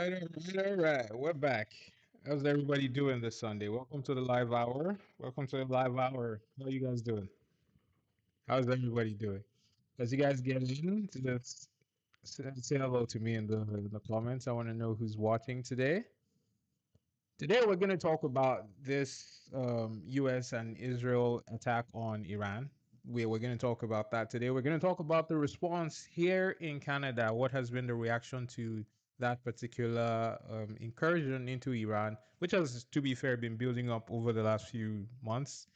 All right. We're back. How's everybody doing this Sunday? Welcome to the live hour. Welcome to the live hour. How you guys doing? How's everybody doing? As you guys get in, just say hello to me in the comments. I want to know who's watching today. Today we're going to talk about this U.S. and Israel attack on Iran. We're going to talk about that today. We're going to talk about the response here in Canada. What has been the reaction to that particular incursion into Iran, which has, to be fair, been building up over the last few months.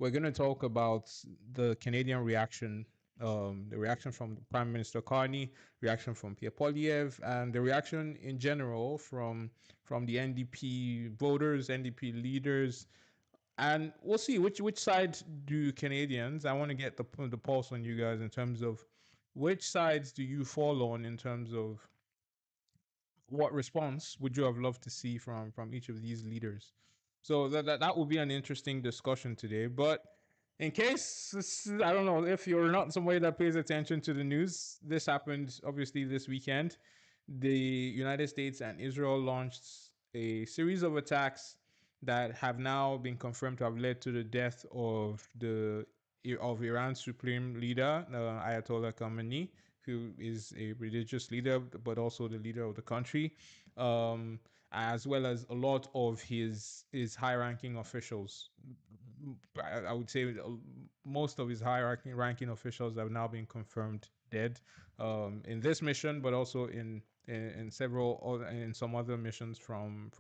We're going to talk about the Canadian reaction, the reaction from Prime Minister Carney, reaction from Pierre Poilievre, and the reaction in general from the NDP voters, NDP leaders, and we'll see which side do Canadians. I want to get the pulse on you guys in terms of which sides do you fall on in terms of what response would you have loved to see from each of these leaders. So that will be an interesting discussion today. But in case I don't know if you're not somebody that pays attention to the news, this happened obviously this weekend. The United States and Israel launched a series of attacks that have now been confirmed to have led to the death of Iran's supreme leader, Ayatollah Khamenei, who is a religious leader but also the leader of the country, as well as a lot of his high-ranking officials. I would say most of his high-ranking officials have now been confirmed dead in this mission, but also in several in some other missions from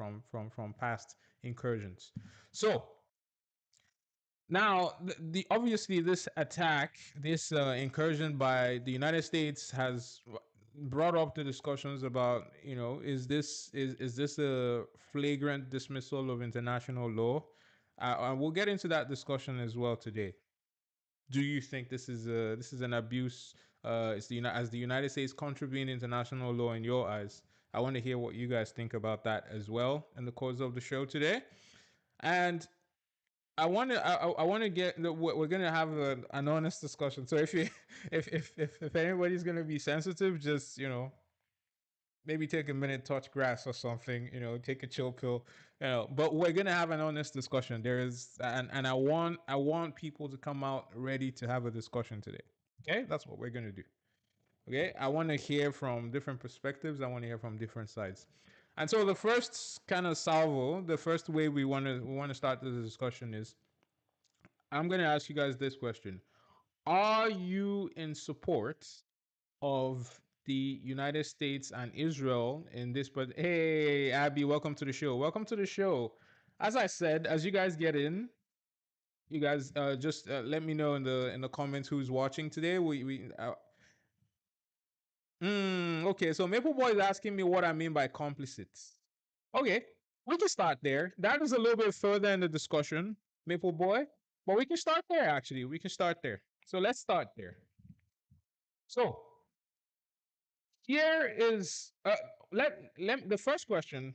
past incursions. So now, the obviously this attack, this incursion by the United States has brought up the discussions about, is this a flagrant dismissal of international law? And we'll get into that discussion as well today. Do you think this is an abuse? Is the United States contravening international law in your eyes? I want to hear what you guys think about that as well in the course of the show today. And I want to get we're gonna have an honest discussion. So if you if anybody's gonna be sensitive, just maybe take a minute, touch grass or something. Take a chill pill. But we're gonna have an honest discussion. There is and I want people to come out ready to have a discussion today. Okay, that's what we're gonna do. Okay, I want to hear from different perspectives. I want to hear from different sides. And so the first kind of salvo, the first way we want to start this discussion is I'm going to ask you guys this question. Are you in support of the United States and Israel in this? But hey, Abby, welcome to the show. Welcome to the show. As I said, as you guys get in, you guys just let me know in the comments who's watching today. Okay, so Maple Boy is asking me what I mean by complicit. Okay, we can start there. That is a little bit further in the discussion, Maple Boy. But we can start there, actually. We can start there. So let's start there. So here is let the first question,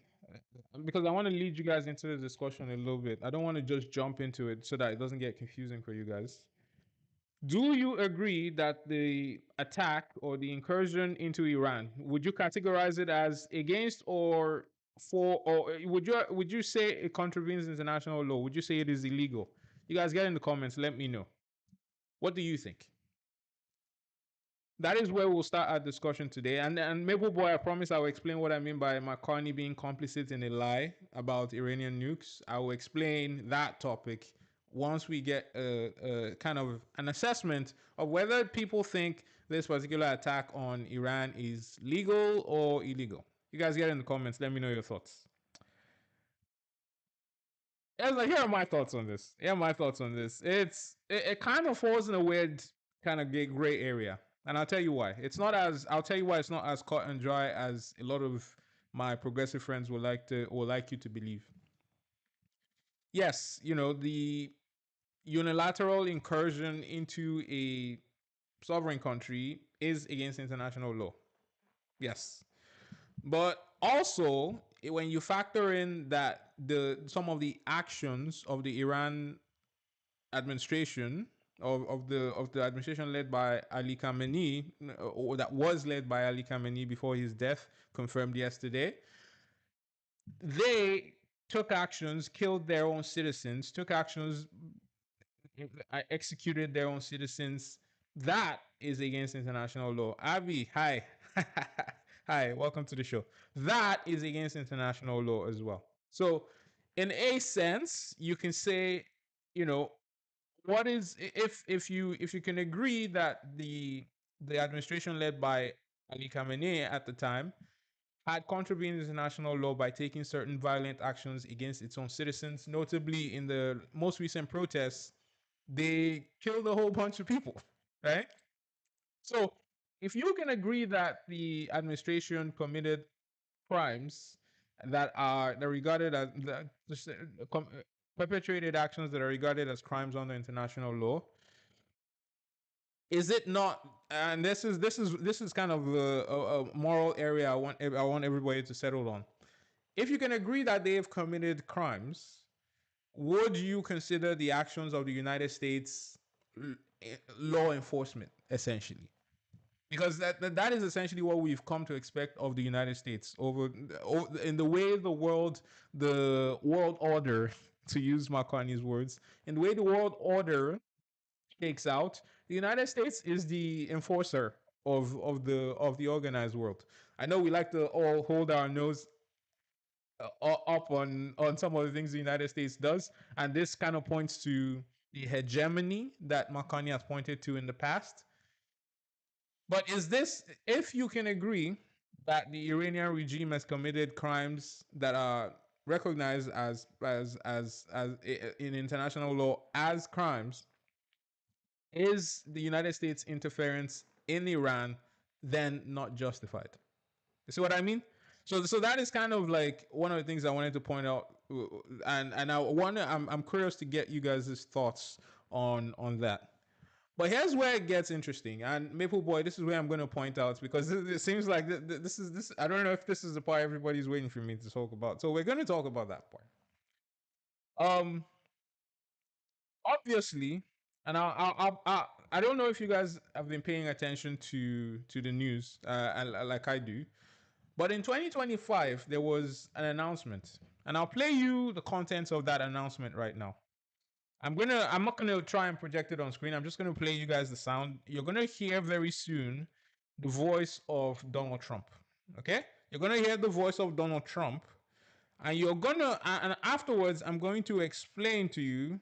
because I want to lead you guys into the discussion a little bit. I don't want to just jump into it so that it doesn't get confusing for you guys. Do you agree that the attack or the incursion into Iran, would you categorize it as against or for, or would you say it contravenes international law? Would you say it is illegal? You guys get in the comments, let me know. What do you think? That is where we'll start our discussion today. And Maple Boy, I promise I will explain what I mean by Mark Carney being complicit in a lie about Iranian nukes. I will explain that topic once we get a kind of an assessment of whether people think this particular attack on Iran is legal or illegal. You guys get in the comments. Let me know your thoughts. Here are my thoughts on this. Here are my thoughts on this. It kind of falls in a weird kind of gray area, and I'll tell you why. I'll tell you why it's not as cut and dry as a lot of my progressive friends would like you to believe. Yes, the unilateral incursion into a sovereign country is against international law. Yes. But also, when you factor in that some of the actions of the Iran administration of the administration led by Ali Khamenei, or that was led by Ali Khamenei before his death, confirmed yesterday. they took actions, killed their own citizens, took actions, executed their own citizens. That is against international law. Abby, hi. Hi, welcome to the show. That is against international law as well. So, in a sense, you can say, you know, what is if you can agree that the administration led by Ali Khamenei at the time had contravened international law by taking certain violent actions against its own citizens, notably in the most recent protests, they killed a whole bunch of people, right? So, if you can agree that the administration committed crimes that are regarded as perpetrated actions that are regarded as crimes under international law, is it not? And this is kind of a moral area I want everybody to settle on. If you can agree that they have committed crimes, would you consider the actions of the United States law enforcement essentially? Because that is essentially what we've come to expect of the United States in the way the world order, to use Mark Carney's words, in the way the world order shakes out, the United States is the enforcer of the organized world. I know we like to all hold our nose up on some of the things the United States does, and this kind of points to the hegemony that Mark Carney has pointed to in the past. But is this, if you can agree that the Iranian regime has committed crimes that are recognized as in international law as crimes, is the United States interference in Iran then not justified? You see what I mean? So that is kind of like one of the things I wanted to point out, and I wonder, I'm curious to get you guys' thoughts on that. But here's where it gets interesting, and Maple Boy, this is where I'm going to point out, because it seems like this is this. I don't know if this is the part everybody's waiting for me to talk about. So we're going to talk about that part. Um, Obviously, and I don't know if you guys have been paying attention to the news, like I do. But in 2025, there was an announcement, and I'll play you the contents of that announcement right now. I'm not gonna try and project it on screen. I'm just gonna play you guys the sound. You're gonna hear very soon the voice of Donald Trump. Okay? You're gonna hear the voice of Donald Trump, and and afterwards I'm going to explain to you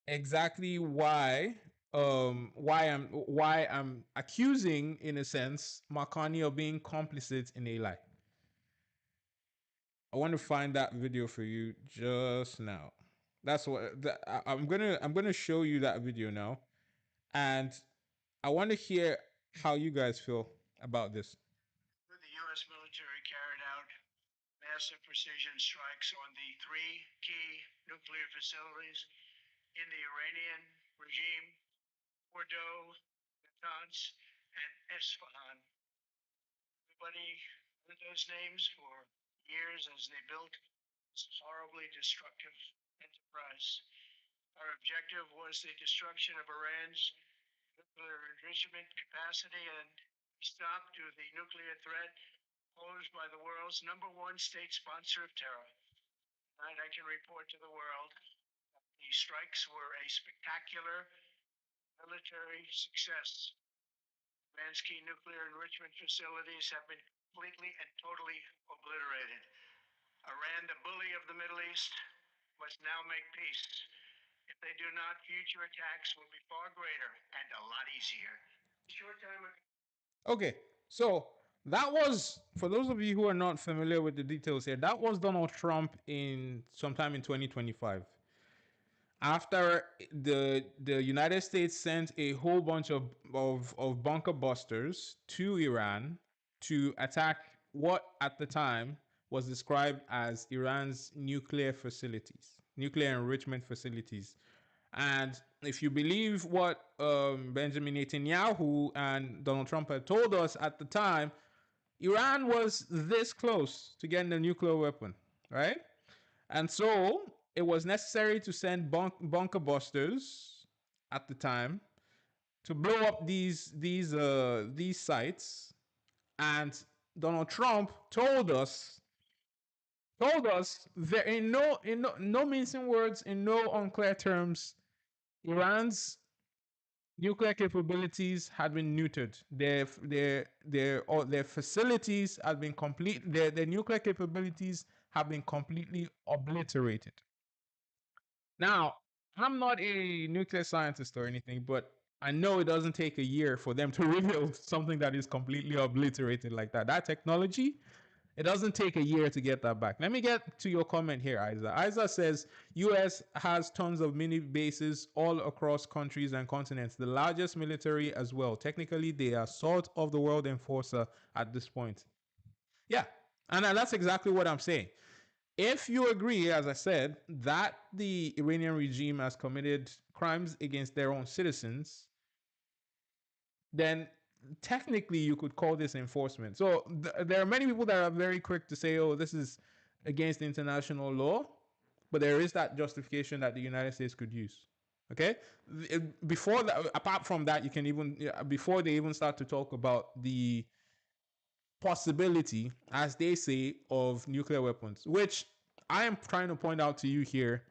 exactly why I'm accusing, in a sense, Mark Carney of being complicit in a lie. I want to find that video for you just now. That's what I'm gonna show you that video now, and I want to hear how you guys feel about this. The U.S. military carried out massive precision strikes on the three key nuclear facilities in the Iranian regime: Fordow, Natanz, and Esfahan. Everybody heard those names for years as they built this horribly destructive enterprise. Our objective was the destruction of Iran's nuclear enrichment capacity and stop to the nuclear threat posed by the world's number one state sponsor of terror. Tonight, I can report to the world that the strikes were a spectacular military success. Iran's key nuclear enrichment facilities have been completely and totally obliterated. Iran, the bully of the Middle East, must now make peace. If they do not, future attacks will be far greater and a lot easier. Short time ago. Okay, so that was, for those of you who are not familiar with the details here, that was Donald Trump in sometime in 2025. After the United States sent a whole bunch of bunker busters to Iran to attack what at the time was described as Iran's nuclear facilities, nuclear enrichment facilities. And if you believe what Benjamin Netanyahu and Donald Trump had told us at the time, Iran was this close to getting a nuclear weapon, right? And so it was necessary to send bunker busters at the time to blow up these sites. And Donald Trump told us told us there in no mincing words, in no unclear terms, Iran's nuclear capabilities had been neutered. Their facilities had been complete. Their nuclear capabilities have been completely obliterated. Now, I'm not a nuclear scientist or anything, but I know it doesn't take a year for them to reveal something that is completely obliterated like that. That technology, it doesn't take a year to get that back. Let me get to your comment here, Isa. Isa says US has tons of mini bases all across countries and continents, the largest military as well. Technically, they are sort of the world enforcer at this point. Yeah, and that's exactly what I'm saying. If you agree, as I said, that the Iranian regime has committed crimes against their own citizens, then technically you could call this enforcement. So there are many people that are very quick to say, oh, this is against international law, but there is that justification that the United States could use. Okay? Before that, apart from that, you can even, before they even start to talk about the possibility, as they say, of nuclear weapons, which I am trying to point out to you here.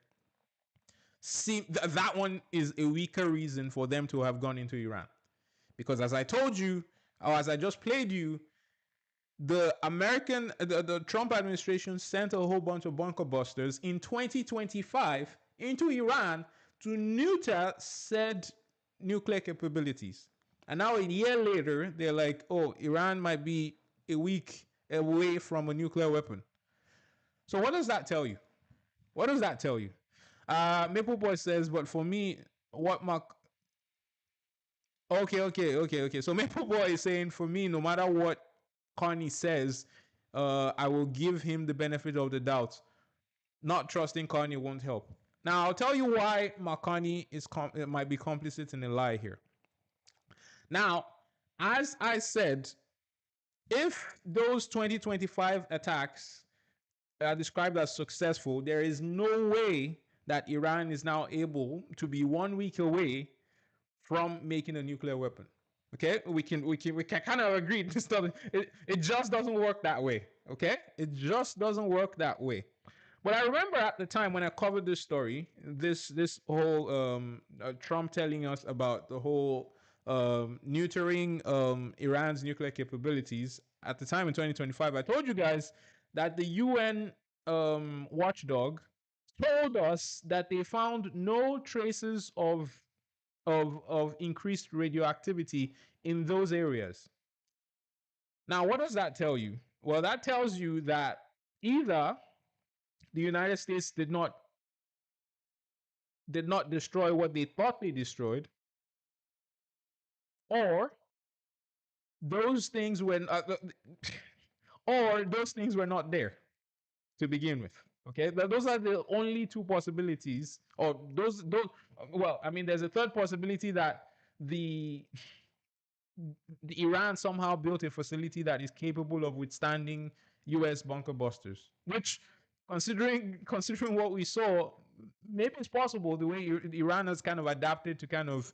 See, that one is a weaker reason for them to have gone into Iran. Because as I told you, or as I just played you, the Trump administration sent a whole bunch of bunker busters in 2025 into Iran to neuter said nuclear capabilities. And now a year later, they're like, oh, Iran might be a week away from a nuclear weapon. So what does that tell you? What does that tell you? Maple Boy says, but for me, what Mark. Okay. So Maple Boy is saying, for me, no matter what Carney says, I will give him the benefit of the doubt. Not trusting Carney won't help. Now, I'll tell you why Mark Carney might be complicit in a lie here. Now, as I said, if those 2025 attacks are described as successful, there is no way that Iran is now able to be 1 week away from making a nuclear weapon. Okay, we can kind of agree. It just doesn't work that way. Okay, it just doesn't work that way. But I remember at the time when I covered this story, this whole Trump telling us about the whole neutering Iran's nuclear capabilities. At the time in 2025, I told you guys that the UN watchdog told us that they found no traces of increased radioactivity in those areas. Now, what does that tell you? Well, that tells you that either the United States did not destroy what they thought they destroyed, or those things were or those things were not there to begin with. Okay, those are the only two possibilities, or those. Well, I mean, there's a third possibility that the Iran somehow built a facility that is capable of withstanding U.S. bunker busters, which, considering what we saw, maybe it's possible the way Iran has kind of adapted to kind of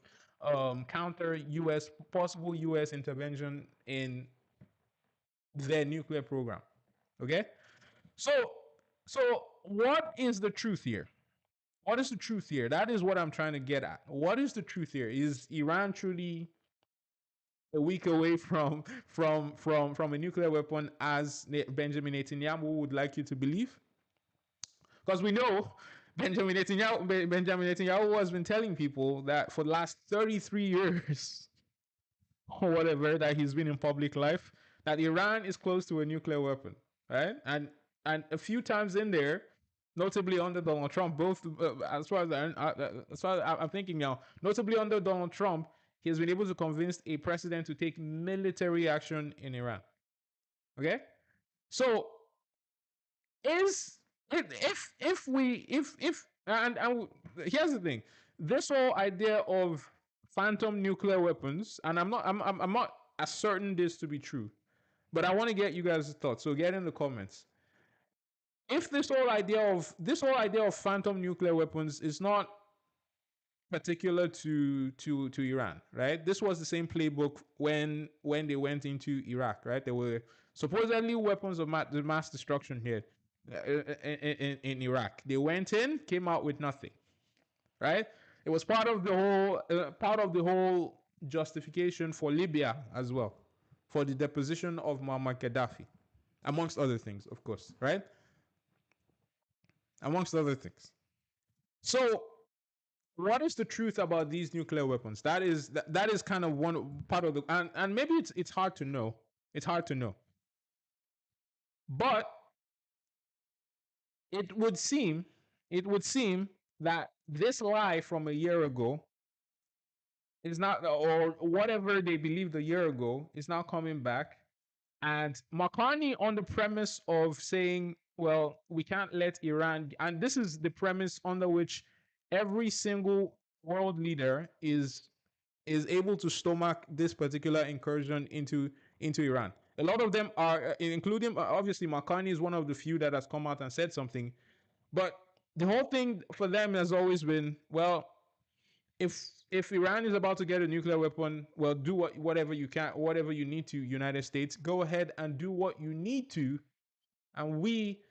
counter possible U.S. intervention in their nuclear program. Okay, so what is the truth here? What is the truth here? That is what I'm trying to get at. What is the truth here? Is Iran truly a week away from a nuclear weapon, as Benjamin Netanyahu would like you to believe? Because we know Benjamin Netanyahu has been telling people that for the last 33 years or whatever that he's been in public life, that Iran is close to a nuclear weapon, right? And a few times in there, notably under Donald Trump, both as far as I'm thinking now, notably under Donald Trump, he has been able to convince a president to take military action in Iran. Okay, so is if we if and here's the thing, this whole idea of phantom nuclear weapons, and I'm not asserting this to be true, but I want to get you guys' thoughts. So get in the comments. If this whole idea of phantom nuclear weapons is not particular to Iran, right? This was the same playbook when they went into Iraq, right? There were supposedly weapons of mass destruction here. in Iraq. They went in, came out with nothing, right? It was part of the whole justification for Libya as well, for the deposition of Muammar Gaddafi, amongst other things, of course, right? Amongst other things. So, what is the truth about these nuclear weapons? That is kind of one part of the, and maybe it's hard to know. It's hard to know, but it would seem it would seem that this lie from a year ago is not, or whatever they believed a year ago is now coming back. And Mark Carney, on the premise of saying, well, we can't let Iran, and this is the premise under which every single world leader is able to stomach this particular incursion into Iran. A lot of them are, including obviously Mark Carney is one of the few that has come out and said something. But the whole thing for them has always been, well, if Iran is about to get a nuclear weapon, well, do whatever you can, whatever you need to, United States, go ahead and do what you need to, and we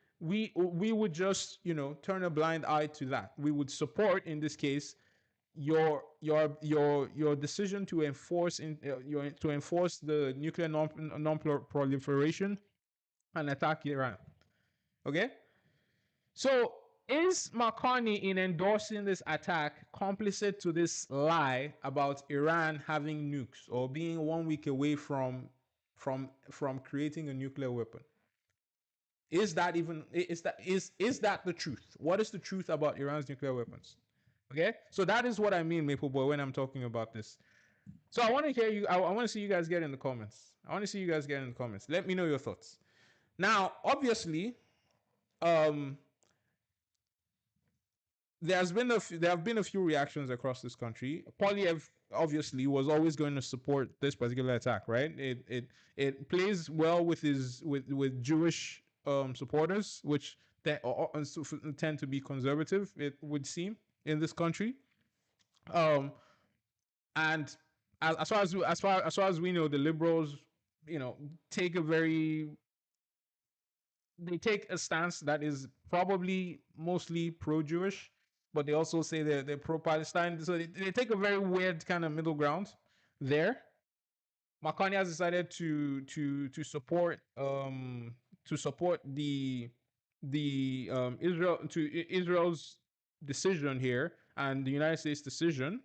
would just turn a blind eye to that. We would support, in this case, your decision to enforce to enforce the nuclear non-proliferation and attack Iran. Okay, so is Mark Carney, in endorsing this attack, complicit to this lie about Iran having nukes or being 1 week away from creating a nuclear weapon? Is that the truth? What is the truth about Iran's nuclear weapons? Okay, so that is what I mean, Maple Boy, when I'm talking about this. So I want to hear you. I want to see you guys get in the comments. Let me know your thoughts. Now, obviously, there have been a few reactions across this country. Polyev obviously was always going to support this particular attack, right? It plays well with with Jewish supporters, which tend to be conservative, it would seem, in this country. And as far as we know, the liberals, take they take a stance that is probably mostly pro-Jewish, but they also say they're pro-Palestine. So they take a very weird kind of middle ground there. Mark Carney has decided to support Israel's decision here and the United States decision.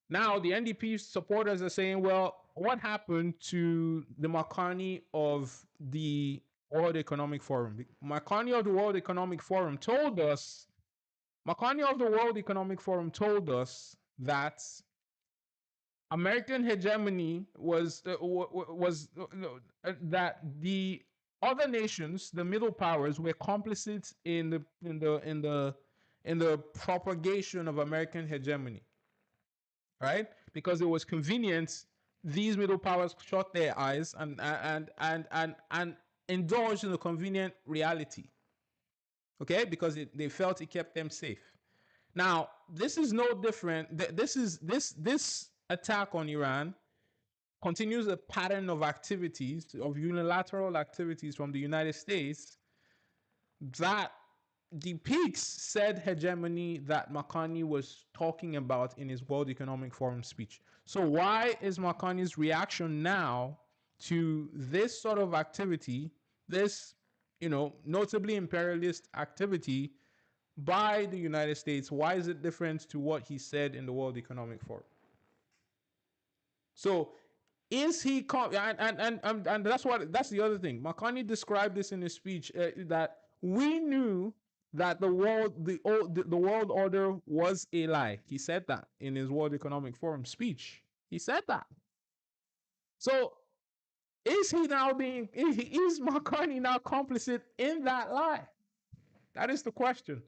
Now the NDP supporters are saying, well, what happened to the Mark Carney of the World Economic Forum? Mark Carney of the World Economic Forum told us that American hegemony was that the other nations, the middle powers, were complicit in the propagation of American hegemony, right? Because it was convenient, these middle powers shut their eyes and indulged in a convenient reality. Okay, because they felt it kept them safe. Now, this is no different. This attack on Iran continues a pattern of activities, of unilateral activities from the United States that depicts said hegemony that Mark Carney was talking about in his World Economic Forum speech. So why is Mark Carney's reaction now to this sort of activity, this, notably imperialist activity by the United States, why is it different to what he said in the World Economic Forum? So is he and that's the other thing. Mark Carney described this in his speech, that we knew that the world order was a lie. He said that in his World Economic Forum speech. He said that. So is Mark Carney now complicit in that lie? That is the question.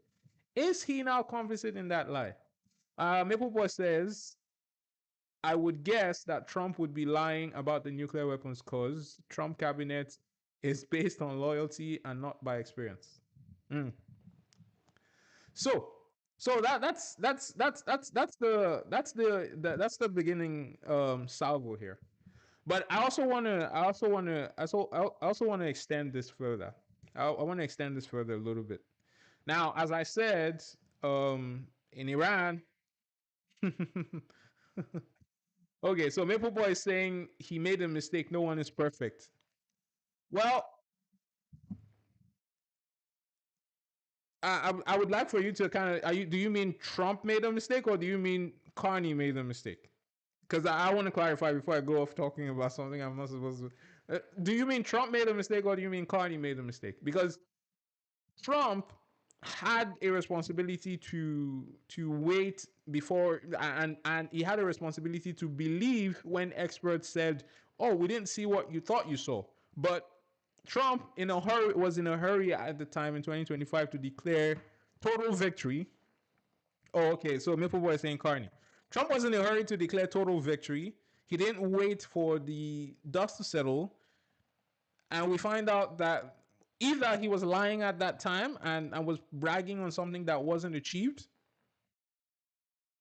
Is he now complicit in that lie? Maple Boy says, I would guess that Trump would be lying about the nuclear weapons cause Trump cabinet is based on loyalty and not by experience. Mm. So that's the beginning salvo here. But I also want to extend this further. I want to extend this further a little bit. Now, as I said, in Iran, okay, so Maple Boy is saying he made a mistake. No one is perfect. Well, I would like for you to kind of, do you mean Trump made a mistake or do you mean Carney made a mistake? Because I want to clarify before I go off talking about something I'm not supposed to. Do you mean Trump made a mistake or do you mean Carney made a mistake? Because Trump had a responsibility to wait before, and he had a responsibility to believe when experts said, "Oh, we didn't see what you thought you saw." But Trump was in a hurry at the time in 2025 to declare total victory. Oh, okay. So Maple Boy is saying Carney. Trump was in a hurry to declare total victory. He didn't wait for the dust to settle, and we find out that either he was lying at that time and was bragging on something that wasn't achieved.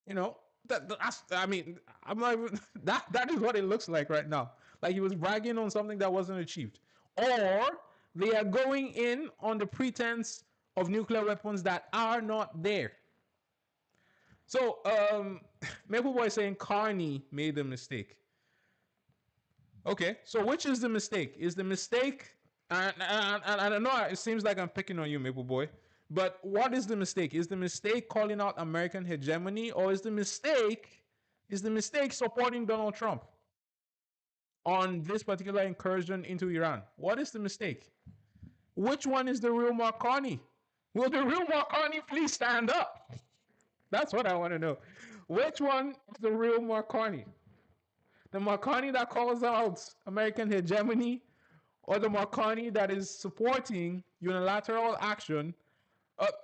You know, that's, I mean, I'm not even, that is what it looks like right now. Like he was bragging on something that wasn't achieved, or they are going in on the pretense of nuclear weapons that are not there. So, Maple Boy is saying Carney made a mistake. Okay, so which is the mistake? Is the mistake? And I don't know. It seems like I'm picking on you, Maple Boy. But what is the mistake? Is the mistake calling out American hegemony, or is the mistake supporting Donald Trump on this particular incursion into Iran? What is the mistake? Which one is the real Mark Carney? Will the real Mark Carney please stand up? That's what I want to know. Which one is the real Mark Carney? The Mark Carney that calls out American hegemony, or the Mark Carney that is supporting unilateral action?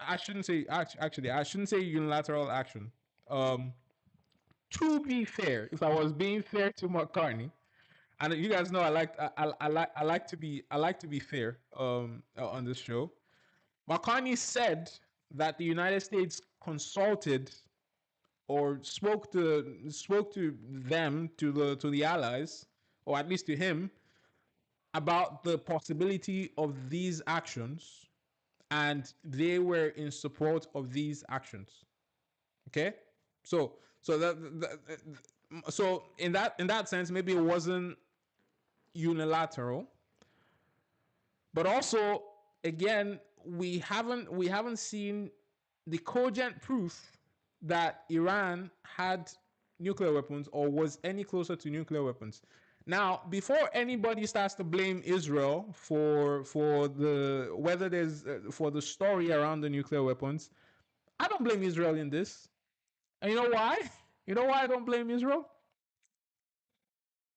I shouldn't say actually. I shouldn't say unilateral action. Um, to be fair, if I was being fair to Mark Carney, and you guys know I like to be fair on this show. Mark Carney said that the United States consulted or spoke to them, to the allies, or at least to him, about the possibility of these actions, and they were in support of these actions. Okay, so in that sense, maybe it wasn't unilateral, but also, again, we haven't seen the cogent proof that Iran had nuclear weapons or was any closer to nuclear weapons. Now, before anybody starts to blame Israel for the whether there's for the story around the nuclear weapons, I don't blame Israel in this. And you know why? You know why I don't blame Israel?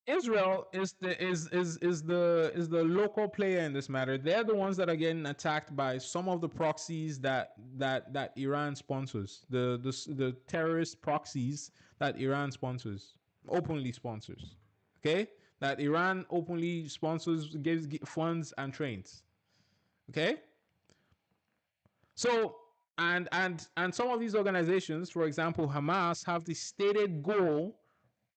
Israel is the local player in this matter. They're the ones that are getting attacked by some of the proxies that Iran sponsors. The terrorist proxies that Iran sponsors, openly sponsors. Okay, that Iran openly sponsors, gives funds and trains. Okay, so and some of these organizations, for example, Hamas, have the stated goal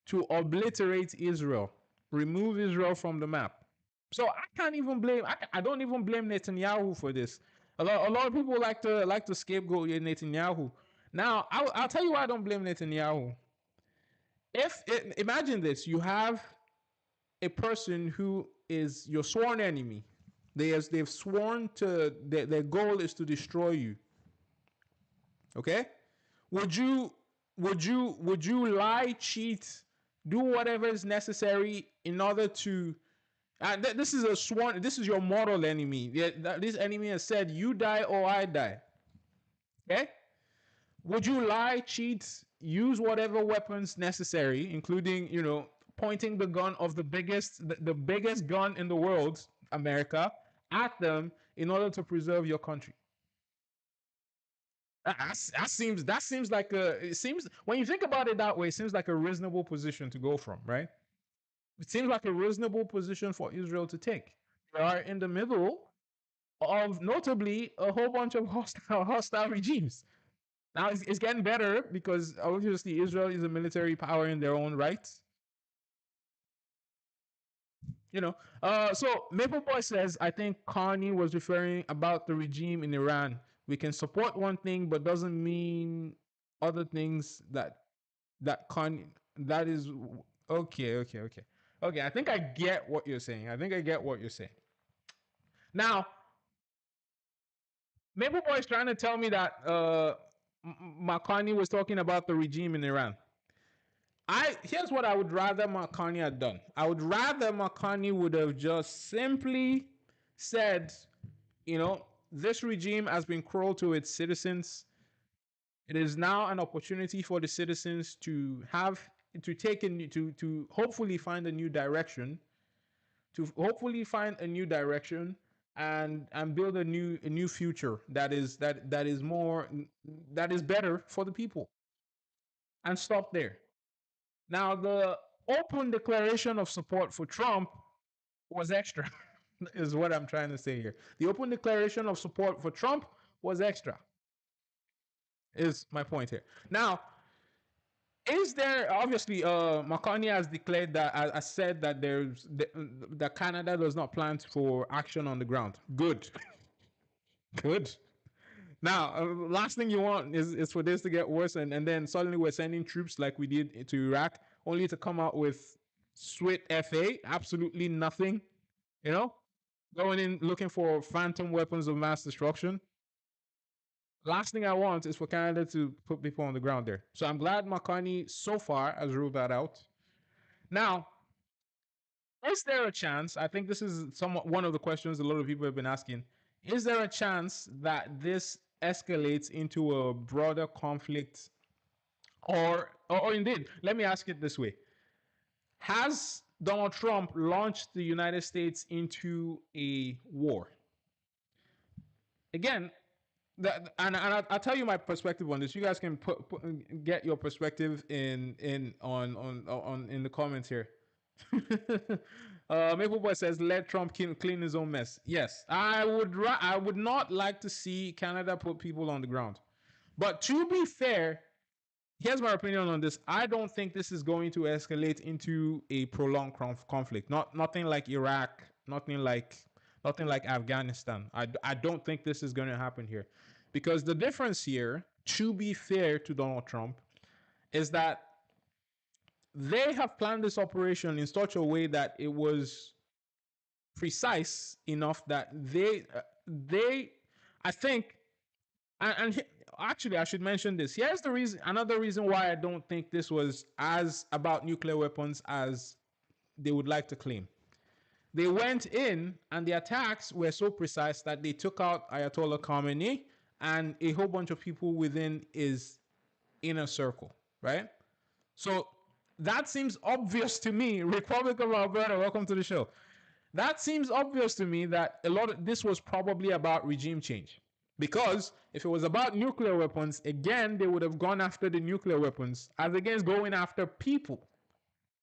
to obliterate Israel, remove Israel from the map. So I can't even blame. I don't even blame Netanyahu for this. A lot of people like to scapegoat Netanyahu. Now I'll tell you why I don't blame Netanyahu. Imagine this: you have a person who is your sworn enemy. They've sworn to their goal is to destroy you. Okay, would you would you lie, cheat, do whatever is necessary in order to this is a sworn, this is your mortal enemy. This enemy has said, you die or I die. Okay, would you lie, cheat, use whatever weapons necessary, including pointing the gun of the biggest gun in the world, America, at them in order to preserve your country? That seems like it seems, when you think about it that way, it seems like a reasonable position to go from, right? It seems like a reasonable position for Israel to take. They are in the middle of, notably, a whole bunch of hostile regimes. Now it's getting better because obviously Israel is a military power in their own right. You know, so Maple Boy says, I think Carney was referring about the regime in Iran. We can support one thing, but doesn't mean other things that Carney, that is, okay. I think I get what you're saying. I think I get what you're saying. Now, Maple Boy is trying to tell me that McCartney was talking about the regime in Iran. Here's what I would rather McCartney had done. I would rather McCartney would have just simply said, you know, this regime has been cruel to its citizens. It is now an opportunity for the citizens to have to take a to hopefully find a new direction, and build a new future that is more that is better for the people, and stop there. Now, the open declaration of support for Trump was extra, is what I'm trying to say here. The open declaration of support for Trump was extra, is my point here. Now, is there obviously McCartney has declared that, I said that that Canada does not plan for action on the ground. Good, good. Now, last thing you want is for this to get worse, and then suddenly we're sending troops like we did to Iraq, only to come out with sweet FA, absolutely nothing. You know, going in looking for phantom weapons of mass destruction. Last thing I want is for Canada to put people on the ground there. So I'm glad McCartney so far has ruled that out. Now, is there a chance? I think this is somewhat one of the questions a lot of people have been asking. Is there a chance that this escalates into a broader conflict, or indeed, let me ask it this way: has Donald Trump launched the United States into a war? Again, I'll tell you my perspective on this. You guys can get your perspective in the comments here. Maple Boy says, "Let Trump clean his own mess." Yes, I would not like to see Canada put people on the ground. But to be fair, here's my opinion on this. I don't think this is going to escalate into a prolonged conflict. Nothing like Iraq. Nothing like Afghanistan. I don't think this is going to happen here, because the difference here, to be fair to Donald Trump, is that they have planned this operation in such a way that it was precise enough that they I think, and actually I should mention this. Here's the reason, another reason why I don't think this was as about nuclear weapons as they would like to claim. They went in and the attacks were so precise that they took out Ayatollah Khamenei and a whole bunch of people within his inner circle, right? So that seems obvious to me. Republic of Alberta, welcome to the show. That seems obvious to me that a lot of this was probably about regime change. Because if it was about nuclear weapons, again, they would have gone after the nuclear weapons as against going after people.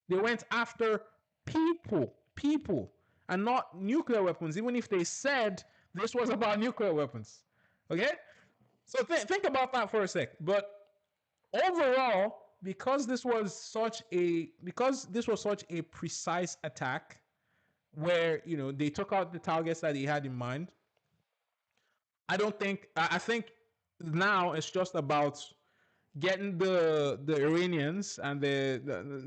They went after people, and not nuclear weapons, even if they said this was about nuclear weapons. Okay? So think about that for a sec. But overall, because this was such a precise attack, where they took out the targets that he had in mind, I think now it's just about getting the Iranians and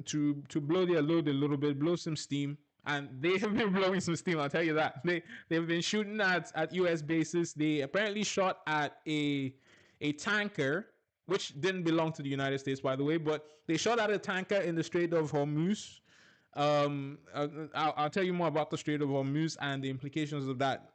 to blow their load a little bit, blow some steam. And they have been blowing some steam, I'll tell you that. They've been shooting at US bases. They apparently shot at a tanker, which didn't belong to the United States, by the way, but they shot at a tanker in the Strait of Hormuz. I'll tell you more about the Strait of Hormuz and the implications of that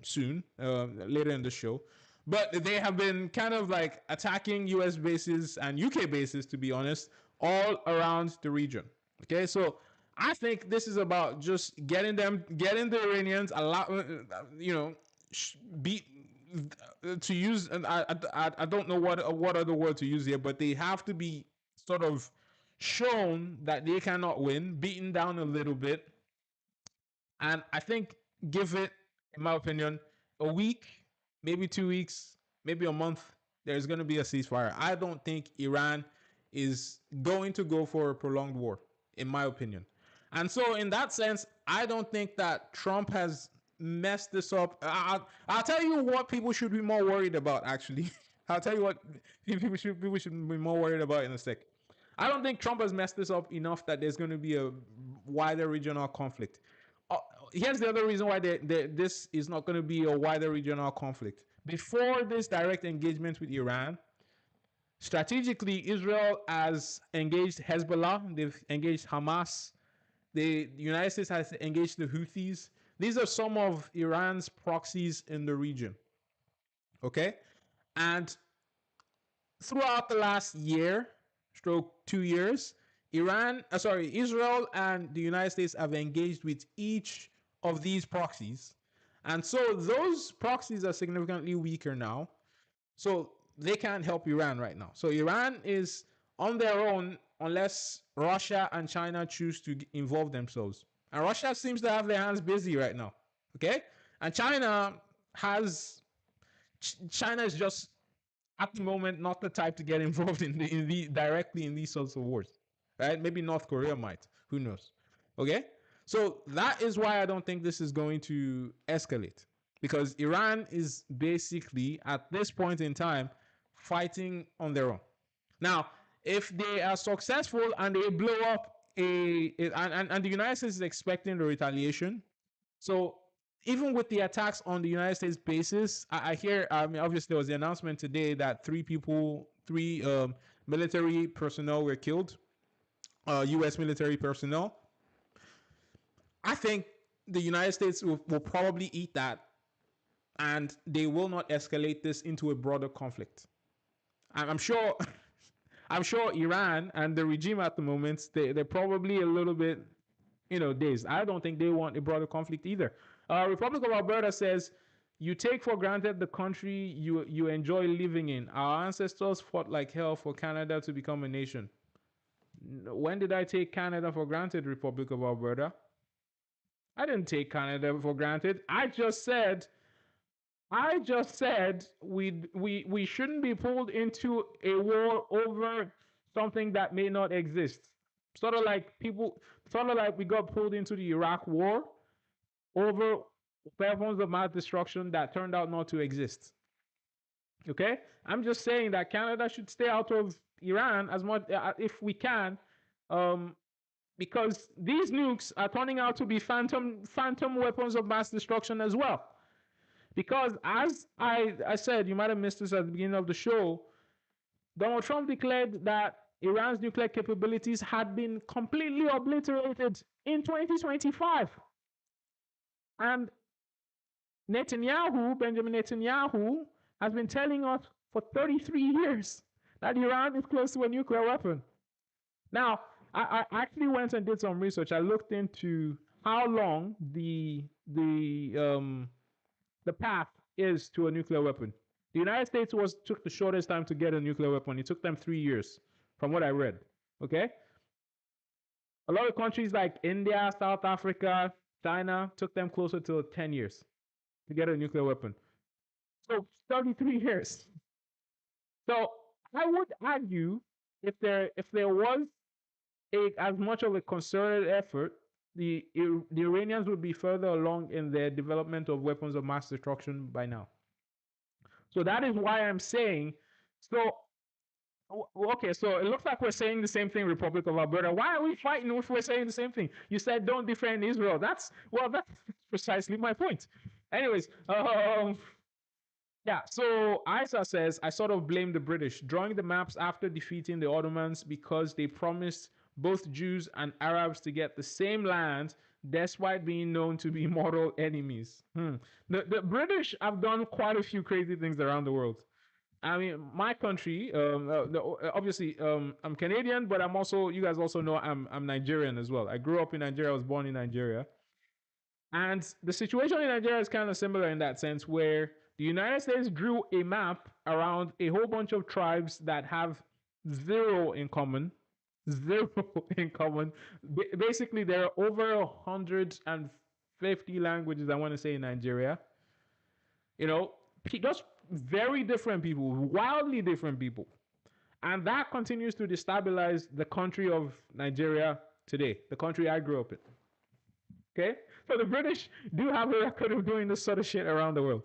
soon, later in the show. But they have been kind of like attacking US bases and UK bases, to be honest, all around the region. Okay, so I think this is about just getting the Iranians, beat, to use, and I don't know what other word to use here, but they have to be sort of shown that they cannot win, beaten down a little bit, and I think give it, in my opinion, a week, maybe 2 weeks, maybe a month. There's going to be a ceasefire. I don't think Iran is going to go for a prolonged war, in my opinion. And so, in that sense, I don't think that Trump has messed this up. I'll tell you what people should be more worried about, actually. I'll tell you what people should be more worried about in a sec. I don't think Trump has messed this up enough that there's going to be a wider regional conflict. Uh, Here's the other reason why this is not going to be a wider regional conflict. Before this direct engagement with Iran, strategically, Israel has engaged Hezbollah, they've engaged Hamas, the United States has engaged the Houthis. These are some of Iran's proxies in the region. Okay? And throughout the last year, stroke 2 years, Israel and the United States have engaged with each of these proxies. And so those proxies are significantly weaker now. So they can't help Iran right now. So Iran is on their own unless Russia and China choose to involve themselves. And Russia seems to have their hands busy right now. Okay? And China is just at the moment not the type to get involved directly in these sorts of wars. Right? Maybe North Korea might. Who knows? Okay? So that is why I don't think this is going to escalate. Because Iran is basically, at this point in time, fighting on their own. Now, if they are successful and they blow up and the United States is expecting the retaliation. So even with the attacks on the United States bases, I hear, obviously there was the announcement today that three military personnel were killed, U.S. military personnel. I think the United States will probably eat that, and they will not escalate this into a broader conflict. I'm sure Iran and the regime at the moment, they're probably a little bit, dazed. I don't think they want a broader conflict either. Republic of Alberta says, you take for granted the country you enjoy living in. Our ancestors fought like hell for Canada to become a nation. When did I take Canada for granted, Republic of Alberta? I didn't take Canada for granted. I just said we shouldn't be pulled into a war over something that may not exist. Sort of like we got pulled into the Iraq war over weapons of mass destruction that turned out not to exist. Okay? I'm just saying that Canada should stay out of Iran as much if we can, because these nukes are turning out to be phantom weapons of mass destruction as well. Because as I said, you might have missed this at the beginning of the show, Donald Trump declared that Iran's nuclear capabilities had been completely obliterated in 2025. And Benjamin Netanyahu, has been telling us for 33 years that Iran is close to a nuclear weapon. Now, I actually went and did some research. I looked into how long the path is to a nuclear weapon. The United States took the shortest time to get a nuclear weapon. It took them 3 years, from what I read. Okay? A lot of countries like India, South Africa, China took them closer to 10 years to get a nuclear weapon. So 33 years. So I would argue if there was as much of a concerted effort, the Iranians would be further along in their development of weapons of mass destruction by now. So that is why I'm saying, okay, so it looks like we're saying the same thing, Republic of Alberta. Why are we fighting if we're saying the same thing? You said don't defend Israel. That's precisely my point. Anyways, yeah, so Isa says, I sort of blame the British, drawing the maps after defeating the Ottomans because they promised both Jews and Arabs to get the same land despite being known to be mortal enemies. The British have done quite a few crazy things around the world. I mean, my country, obviously, I'm Canadian, but I'm also, you guys also know I'm Nigerian as well. I grew up in Nigeria. I was born in Nigeria. And the situation in Nigeria is kind of similar in that sense, where the United States drew a map around a whole bunch of tribes that have zero in common. Basically, there are over 150 languages, I want to say, in Nigeria. Just very different people, wildly different people. And that continues to destabilize the country of Nigeria today, the country I grew up in. Okay, so the British do have a record of doing this sort of shit around the world.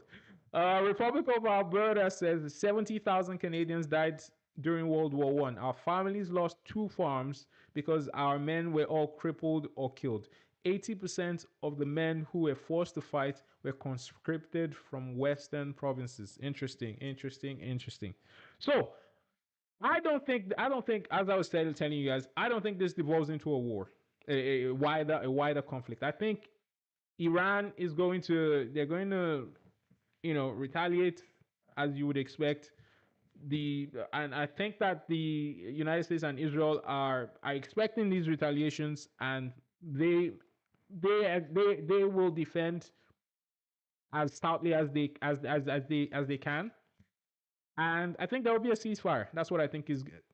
Republic of Alberta says 70,000 Canadians died during World War One. Our families lost 2 farms because our men were all crippled or killed. 80% of the men who were forced to fight were conscripted from Western provinces. Interesting, interesting, interesting. So I don't think, as I was telling you guys, I don't think this devolves into a war, a wider conflict. I think Iran is they're going to, retaliate as you would expect. And I think that the United States and Israel are expecting these retaliations, and they will defend as stoutly as they can. And I think there will be a ceasefire. That's what I think is good.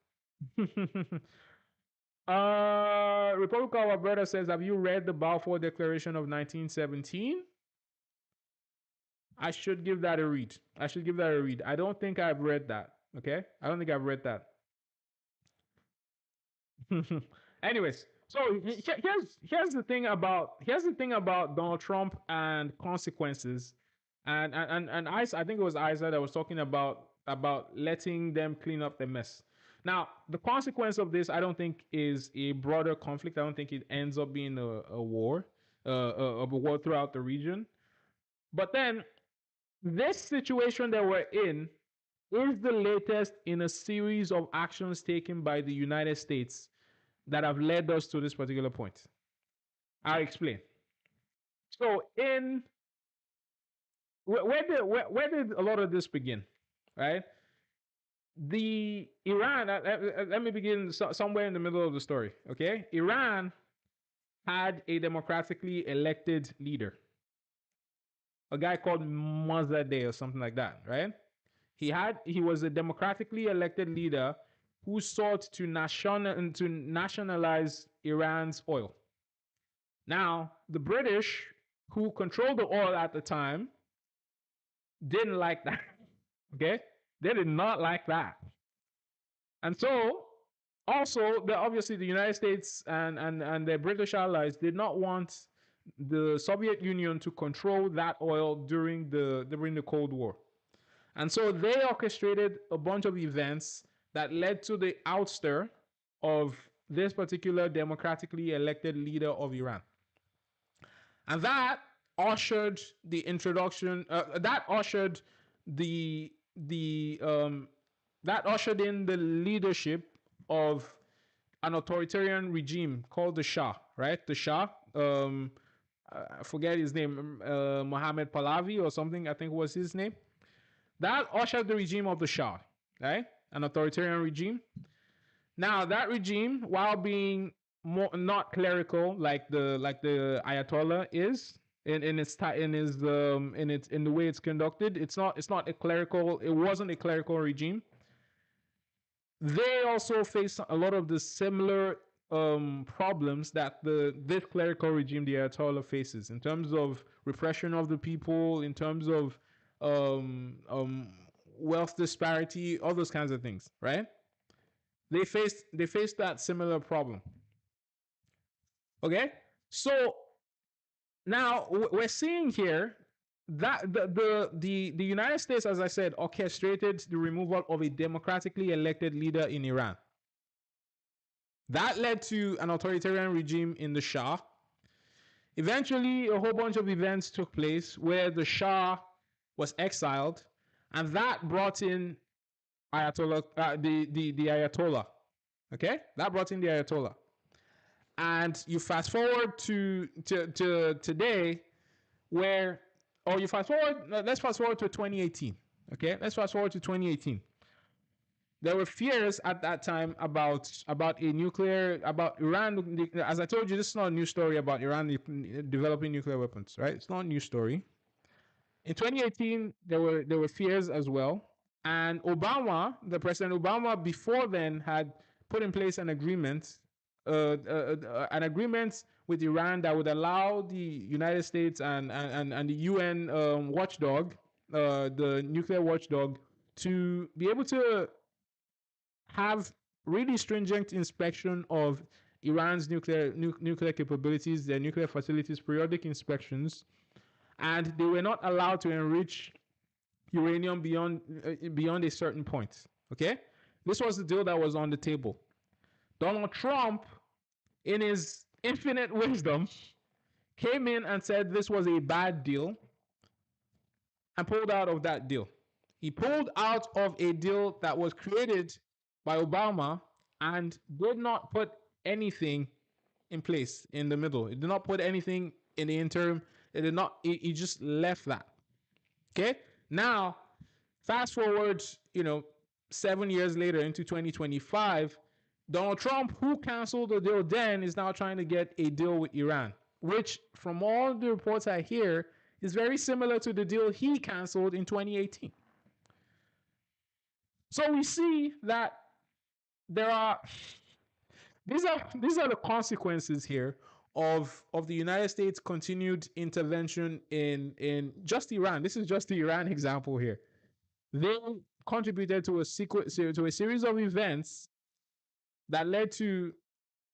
Republic of Alberta says, have you read the Balfour Declaration of 1917? I should give that a read. I don't think I've read that. Okay? I don't think I've read that. Anyways, so here's the thing about Donald Trump and consequences, and I think it was Isa that was talking about letting them clean up the mess. Now, the consequence of this, I don't think, is a broader conflict. I don't think it ends up being a war, a war throughout the region. But then, this situation that we're in is the latest in a series of actions taken by the United States that have led us to this particular point. I'll explain. So, where did a lot of this begin, right? The Iran. Let me begin somewhere in the middle of the story. Okay, Iran had a democratically elected leader, a guy called Mossadegh or something like that, right? He was a democratically elected leader who sought to nationalize Iran's oil. Now, the British, who controlled the oil at the time, didn't like that. Okay? They did not like that. And so, also, obviously, the United States and their British allies did not want the Soviet Union to control that oil during the Cold War. And so they orchestrated a bunch of events that led to the ouster of this particular democratically elected leader of Iran. And that ushered the introduction, that ushered in the leadership of an authoritarian regime called the Shah, right? The Shah, I forget his name, Mohammed Pahlavi or something, I think was his name. That ushered the regime of the Shah, right? An authoritarian regime. Now that regime, while being not clerical like the Ayatollah is in the way it's conducted, it wasn't a clerical regime. They also face a lot of the similar problems that this clerical regime, the Ayatollah, faces in terms of repression of the people, in terms of wealth disparity, all those kinds of things, right? They face that similar problem. Okay, so now we're seeing here that the United States, as I said, orchestrated the removal of a democratically elected leader in Iran. That led to an authoritarian regime in the Shah. Eventually, a whole bunch of events took place where the Shah was exiled, and that brought in Ayatollah, the Ayatollah. Okay, that brought in the Ayatollah. And you fast forward to today, let's fast forward to 2018. Okay, let's fast forward to 2018. There were fears at that time about Iran. As I told you, this is not a new story about Iran developing nuclear weapons, right? It's not a new story. In 2018, there were fears as well, and President Obama, before then had put in place an agreement with Iran that would allow the United States and the UN watchdog, the nuclear watchdog, to be able to have really stringent inspection of Iran's nuclear capabilities, their nuclear facilities, periodic inspections, and they were not allowed to enrich uranium beyond a certain point. Okay, this was the deal that was on the table. Donald Trump, in his infinite wisdom, came in and said this was a bad deal and pulled out of that deal. He pulled out of a deal that was created by Obama and did not put anything in place in the middle. It did not put anything in the interim. It did not. He just left that. Okay. Now, fast forward, 7 years later into 2025, Donald Trump, who canceled the deal then, is now trying to get a deal with Iran, which, from all the reports I hear, is very similar to the deal he canceled in 2018. So we see that there are these are the consequences here of the United States' continued intervention in just Iran. This is just the Iran example here. They contributed to a series of events that led to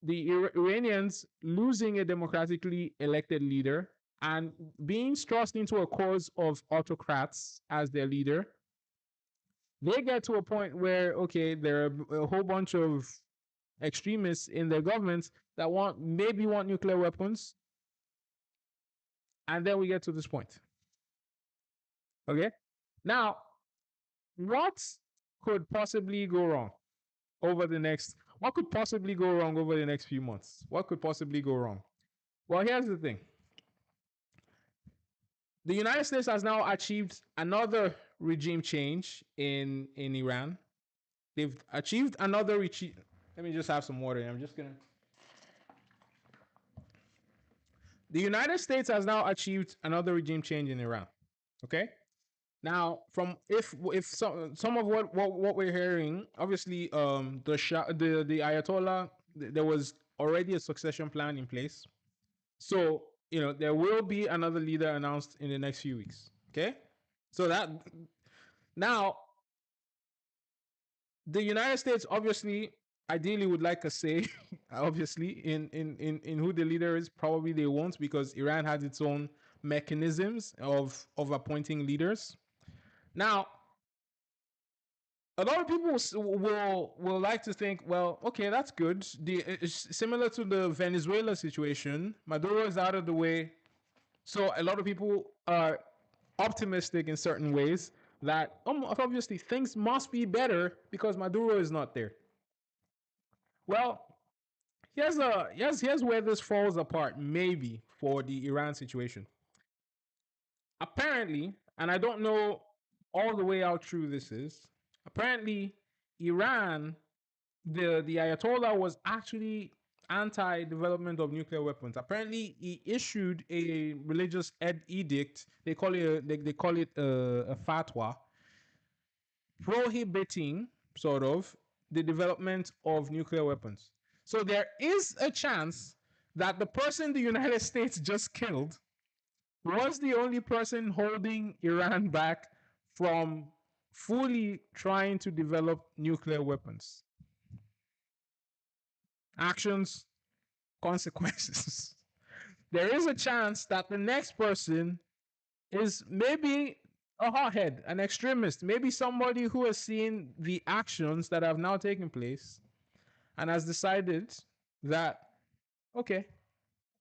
the Iranians losing a democratically elected leader and being thrust into a cause of autocrats as their leader. They get to a point where, okay, there are a whole bunch of extremists in their governments that maybe want nuclear weapons. And then we get to this point. Okay? Now, what could possibly go wrong what could possibly go wrong over the next few months? What could possibly go wrong? Well, here's the thing. The United States has now achieved another regime change in Iran. They've achieved another regime. Let me just have some water. I'm just gonna. The United States has now achieved another regime change in Iran. Okay. Now, from if some of what we're hearing, obviously, the Ayatollah, there was already a succession plan in place. So there will be another leader announced in the next few weeks. Okay, so that now the United States obviously ideally would like a say, obviously in who the leader is. Probably they won't, because Iran has its own mechanisms of appointing leaders. Now, a lot of people will like to think, well, okay, that's good. It's similar to the Venezuela situation. Maduro is out of the way, so a lot of people are optimistic in certain ways that obviously things must be better because Maduro is not there. Well, here's where this falls apart, maybe, for the Iran situation. Apparently, and I don't know all the way how true this is, apparently Iran, the Ayatollah, was actually anti-development of nuclear weapons. Apparently, he issued a religious edict. They call it a fatwa, prohibiting sort of the development of nuclear weapons. So there is a chance that the person the United States just killed was the only person holding Iran back from fully trying to develop nuclear weapons. Actions, consequences. There is a chance that the next person is maybe a hothead, an extremist, maybe somebody who has seen the actions that have now taken place and has decided that, okay,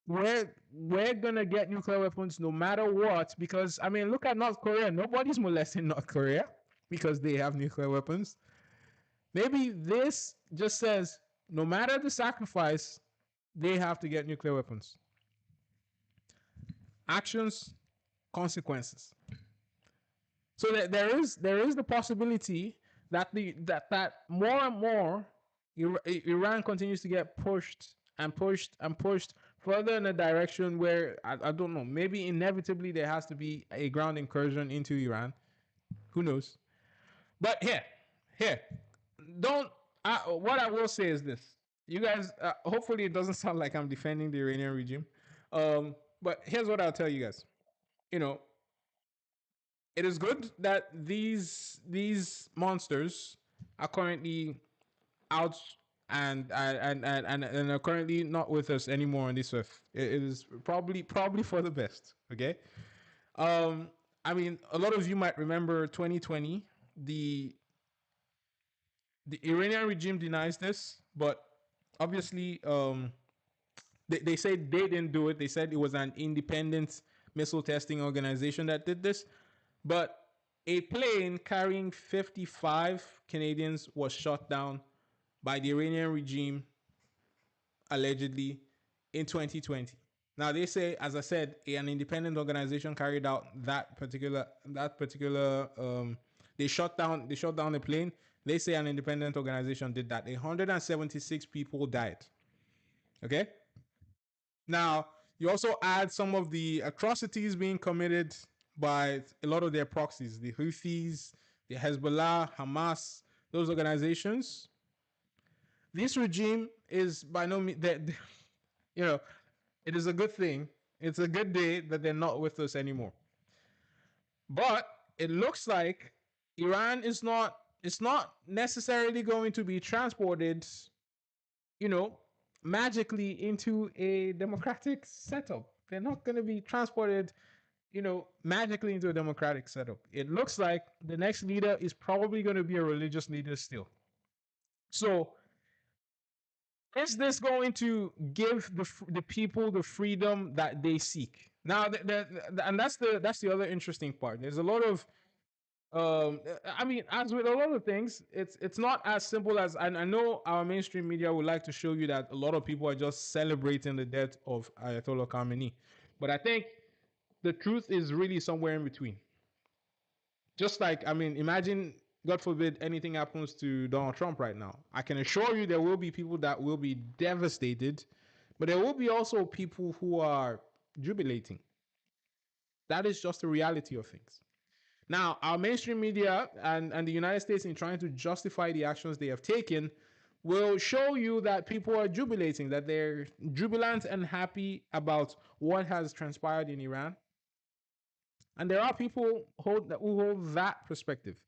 we're gonna get nuclear weapons no matter what, because I mean, look at North Korea. Nobody's molesting North Korea because they have nuclear weapons. Maybe this just says no matter the sacrifice, they have to get nuclear weapons. Actions, consequences. So there is the possibility that that more and more Iran continues to get pushed and pushed and pushed further in a direction where I don't know, maybe inevitably there has to be a ground incursion into Iran. Who knows? But here, don't. What I will say is this: you guys, hopefully, it doesn't sound like I'm defending the Iranian regime. But here's what I'll tell you guys. It is good that these monsters are currently out and are currently not with us anymore on this earth. It is probably for the best. Okay. I mean, a lot of you might remember 2020. The Iranian regime denies this, but obviously, they said they didn't do it. They said it was an independent missile testing organization that did this. But a plane carrying 55 Canadians was shot down by the Iranian regime allegedly in 2020. Now they say, as I said, an independent organization carried out that particular. They shot down the plane. They say an independent organization did that. 176 people died. Okay. Now you also add some of the atrocities being committed by a lot of their proxies, the Houthis, the Hezbollah, Hamas, those organizations. This regime is by no means that, you know, it is a good thing. It's a good day that they're not with us anymore. But it looks like Iran is not. It's not necessarily going to be transported, you know, magically into a democratic setup. They're not going to be transported, magically into a democratic setup. It looks like the next leader is probably going to be a religious leader still. So is this going to give the people the freedom that they seek? Now, and that's the other interesting part. There's a lot of I mean, as with a lot of things, it's not as simple as, and I know our mainstream media would like to show you that a lot of people are just celebrating the death of Ayatollah Khamenei, but I think the truth is really somewhere in between. Just like, I mean, imagine, God forbid, anything happens to Donald Trump right now. I can assure you there will be people that will be devastated, but there will be also people who are jubilating. That is just the reality of things. Now, our mainstream media and the United States, in trying to justify the actions they have taken, will show you that people are jubilating, that they're jubilant and happy about what has transpired in Iran. And there are people who hold that perspective.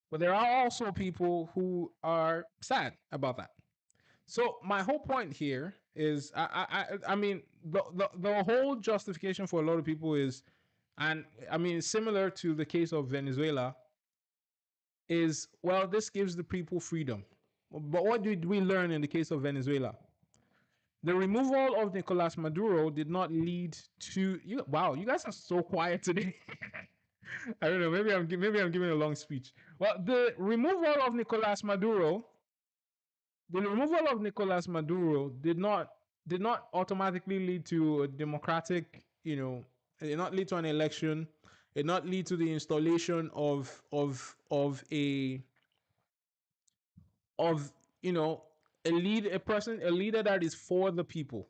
But there are also people who are sad about that. So my whole point here is, I mean, the whole justification for a lot of people is, and I mean, similar to the case of Venezuela, is, well, this gives the people freedom. But what did we learn in the case of Venezuela? The removal of Nicolas Maduro did not lead to you. Wow, you guys are so quiet today. I don't know. Maybe I'm giving a long speech. Well, the removal of Nicolas Maduro did not automatically lead to a democratic. It did not lead to an election. It did not lead to the installation of a leader that is for the people.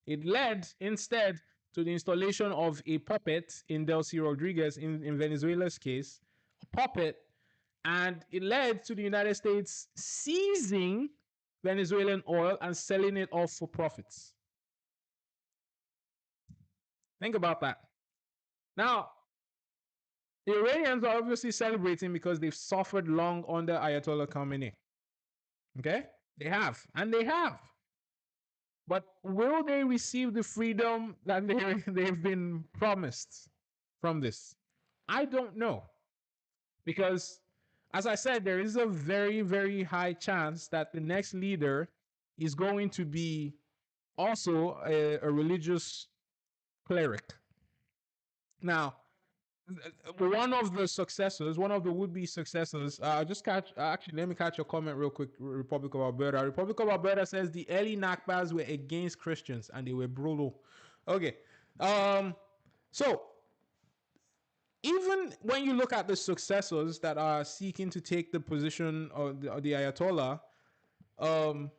It led instead to the installation of a puppet in Delcy Rodriguez, in Venezuela's case, a puppet, and it led to the United States seizing Venezuelan oil and selling it off for profits. Think about that. Now, the Iranians are obviously celebrating because they've suffered long under Ayatollah Khamenei. Okay? They have. And they have. But will they receive the freedom that they've been promised from this? I don't know. Because, as I said, there is a very, very high chance that the next leader is going to be also a religious cleric. Now, one of the would-be successors, let me catch your comment real quick, Republic of Alberta. Republic of Alberta says the early Nakbas were against Christians and they were brutal. Okay. So, even when you look at the successors that are seeking to take the position of the Ayatollah, one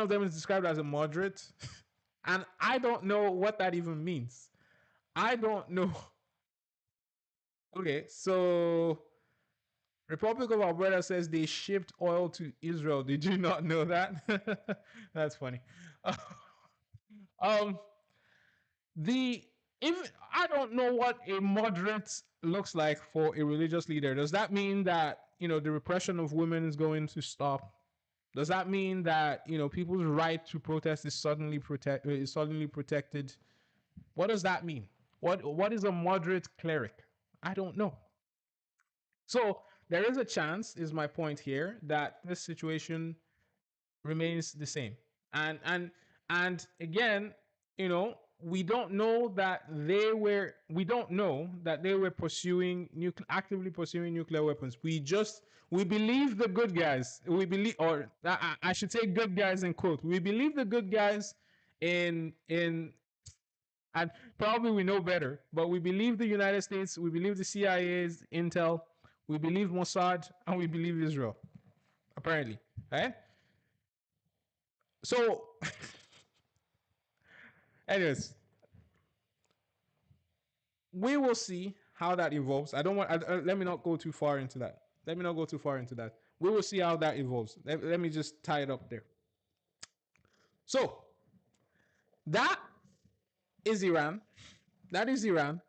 of them is described as a moderate. And I don't know what that even means. I don't know. Okay, so Republic of Alberta says they shipped oil to Israel. Did you not know that? That's funny. If I don't know what a moderate looks like for a religious leader, does that mean that the repression of women is going to stop? Does that mean that people's right to protest is suddenly protected? What does that mean? What is a moderate cleric? I don't know. So there is a chance, is my point here, that this situation remains the same. And again, we don't know that they were actively pursuing nuclear weapons. We believe the good guys. We believe, or I should say, good guys in quote. We believe the good guys in and probably we know better, but we believe the United States, we believe the CIA's intel, we believe Mossad, and we believe Israel. Apparently, right? So, anyways, we will see how that evolves. I don't want. Let me not go too far into that. Let me not go too far into that. We will see how that evolves. Let me just tie it up there. So that is Iran. That is Iran.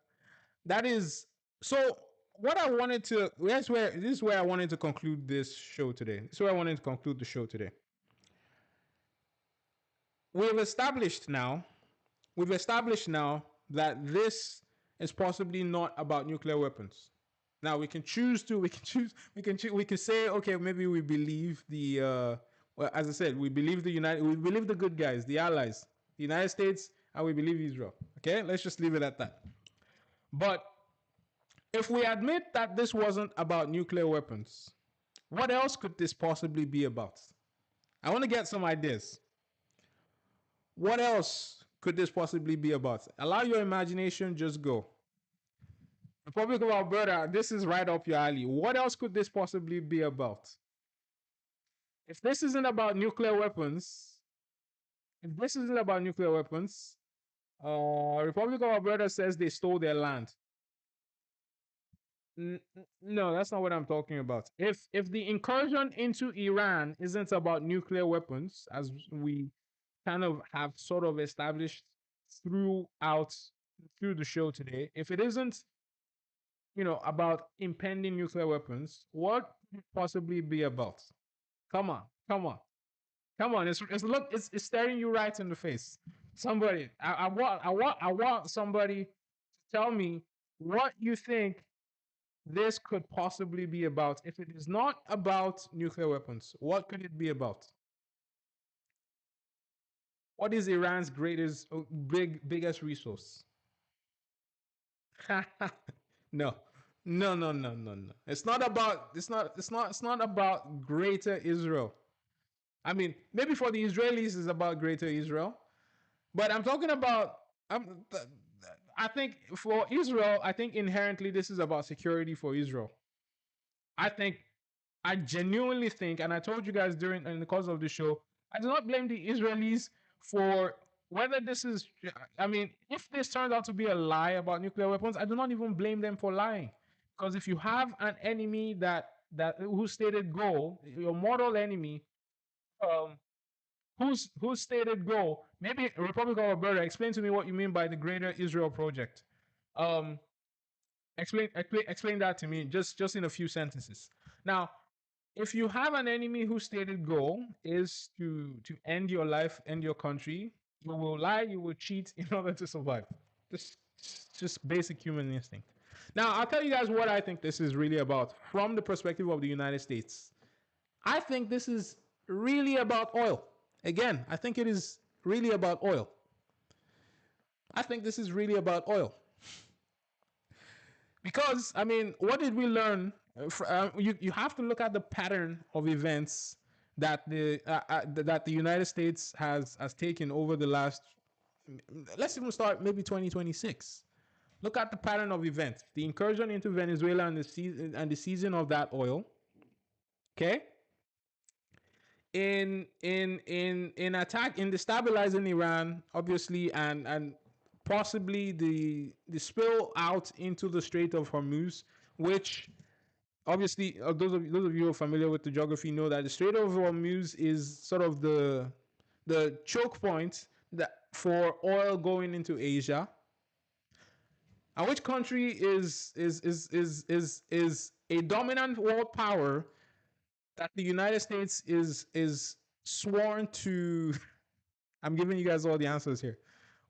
That is so. What I wanted to. This is where I wanted to conclude this show today. This is where I wanted to conclude the show today. We've established now. We've established now that this is possibly not about nuclear weapons. Now we can choose to. We can say, okay, maybe we believe the. Well, as I said, we believe we believe the good guys, the allies, the United States, and we believe Israel. Okay, let's just leave it at that. But if we admit that this wasn't about nuclear weapons, what else could this possibly be about? I want to get some ideas. What else could this possibly be about? Allow your imagination just go. Republic of Alberta, this is right up your alley. What else could this possibly be about? If this isn't about nuclear weapons, if this isn't about nuclear weapons, Republic of Alberta says they stole their land. No, that's not what I'm talking about. If the incursion into Iran isn't about nuclear weapons, as we kind of have sort of established throughout through the show today, if it isn't, about impending nuclear weapons, what could it possibly be about? Come on, come on, come on! It's staring you right in the face. Somebody, I want somebody to tell me what you think this could possibly be about. If it is not about nuclear weapons, what could it be about? What is Iran's biggest resource? No. No, no, no, no, no. It's not about greater Israel. I mean, maybe for the Israelis it's about greater Israel, but I'm talking about I think for Israel, I think inherently this is about security for Israel. I think I genuinely think, and I told you guys during in the course of the show, I do not blame the Israelis for whether this is. I mean, if this turns out to be a lie about nuclear weapons, I do not even blame them for lying, because if you have an enemy that whose stated goal, your mortal enemy, um, whose stated goal, maybe Republic of Alberta, explain to me what you mean by the Greater Israel Project. Um, explain that to me just in a few sentences. Now, if you have an enemy whose stated goal is to end your life, end your country, you will lie, you will cheat in order to survive. This just basic human instinct. Now, I'll tell you guys what I think this is really about from the perspective of the United States. I think this is really about oil. Again, I think it is really about oil. I think this is really about oil. Because I mean, what did we learn? You have to look at the pattern of events that the United States has taken over the last. Let's even start maybe 2026. Look at the pattern of events: the incursion into Venezuela and the season of that oil. Okay. In attack in destabilizing Iran, obviously, and possibly the spill out into the Strait of Hormuz, which obviously those of you who are familiar with the geography know that the Strait of Hormuz is sort of the choke point that for oil going into Asia. And which country is a dominant world power that the United States is sworn to. I'm giving you guys all the answers here.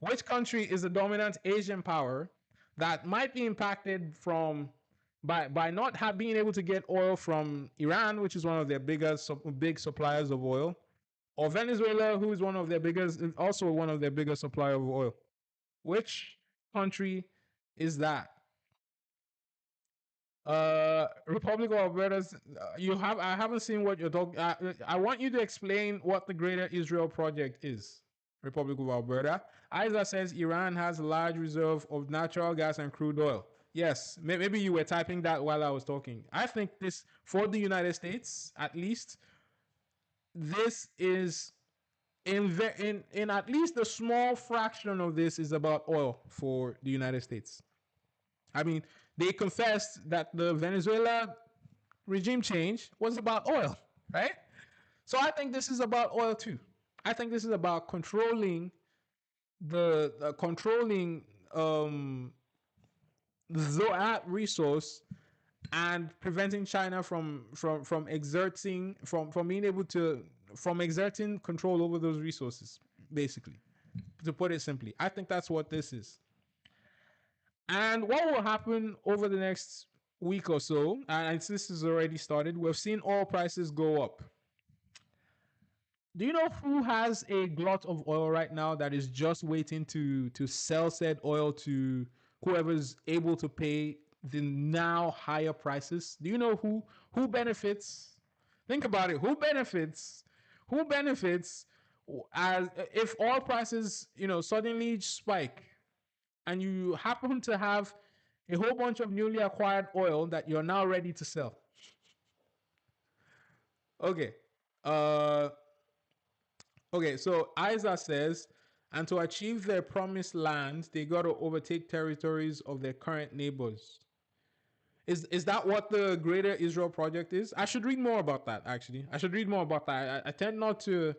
Which country is the dominant Asian power that might be impacted from by not being able to get oil from Iran, which is one of their biggest big suppliers of oil, or Venezuela, who is one of their biggest, also one of their biggest supplier of oil? Which country is that? Republic of Alberta. You have. I haven't seen what you're talking. I want you to explain what the Greater Israel Project is. Republic of Alberta. Isa says Iran has a large reserve of natural gas and crude oil. Yes, maybe you were typing that while I was talking. I think this, for the United States, at least, this is in at least a small fraction of this is about oil for the United States. I mean, they confessed that the Venezuela regime change was about oil, right? So I think this is about oil too. I think this is about controlling the controlling that resource and preventing China from exerting from being able to from exerting control over those resources, basically. To put it simply, I think that's what this is. And what will happen over the next week or so, and this has already started, we've seen oil prices go up. Do you know who has a glut of oil right now that is just waiting to sell said oil to whoever's able to pay the now higher prices? Do you know who benefits? Think about it. Who benefits? Who benefits as if oil prices, suddenly spike and you happen to have a whole bunch of newly acquired oil that you're now ready to sell? Okay. Uh Okay, so Isaac says, and to achieve their promised land, they got to overtake territories of their current neighbors. Is that what the Greater Israel Project is? I should read more about that. Actually, I should read more about that. I tend not to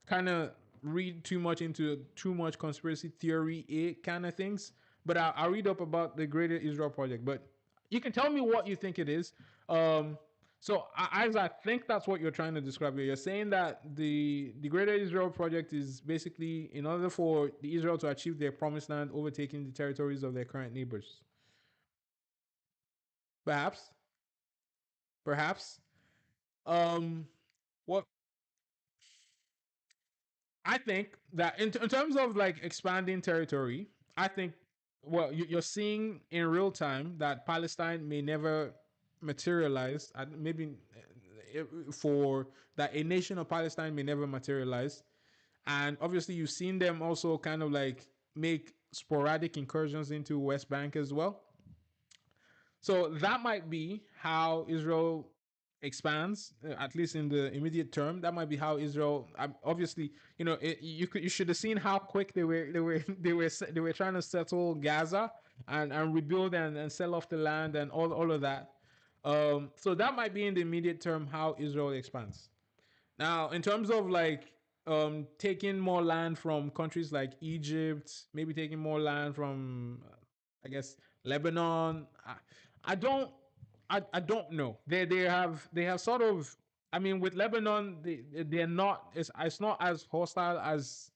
kind of read too much into too much conspiracy theory kind of things, but I'll read up about the Greater Israel Project. But you can tell me what you think it is. Um, so as I think that's what you're trying to describe here. You're saying that the Greater Israel Project is basically in order for the Israel to achieve their promised land, overtaking the territories of their current neighbors. Perhaps, perhaps. Um, what I think that in terms of like expanding territory, I think you're seeing in real time that Palestine may never materialize. Maybe for that a nation of Palestine may never materialize, and obviously you've seen them also kind of like make sporadic incursions into West Bank as well. So that might be how Israel expands, at least in the immediate term. That might be how Israel. Obviously, you should have seen how quick they were trying to settle Gaza and rebuild and sell off the land and all of that. So that might be in the immediate term how Israel expands. Now, in terms of like taking more land from countries like Egypt, maybe taking more land from, I guess, Lebanon. I don't, I don't know. They have sort of. I mean, with Lebanon, they're not. It's not as hostile as.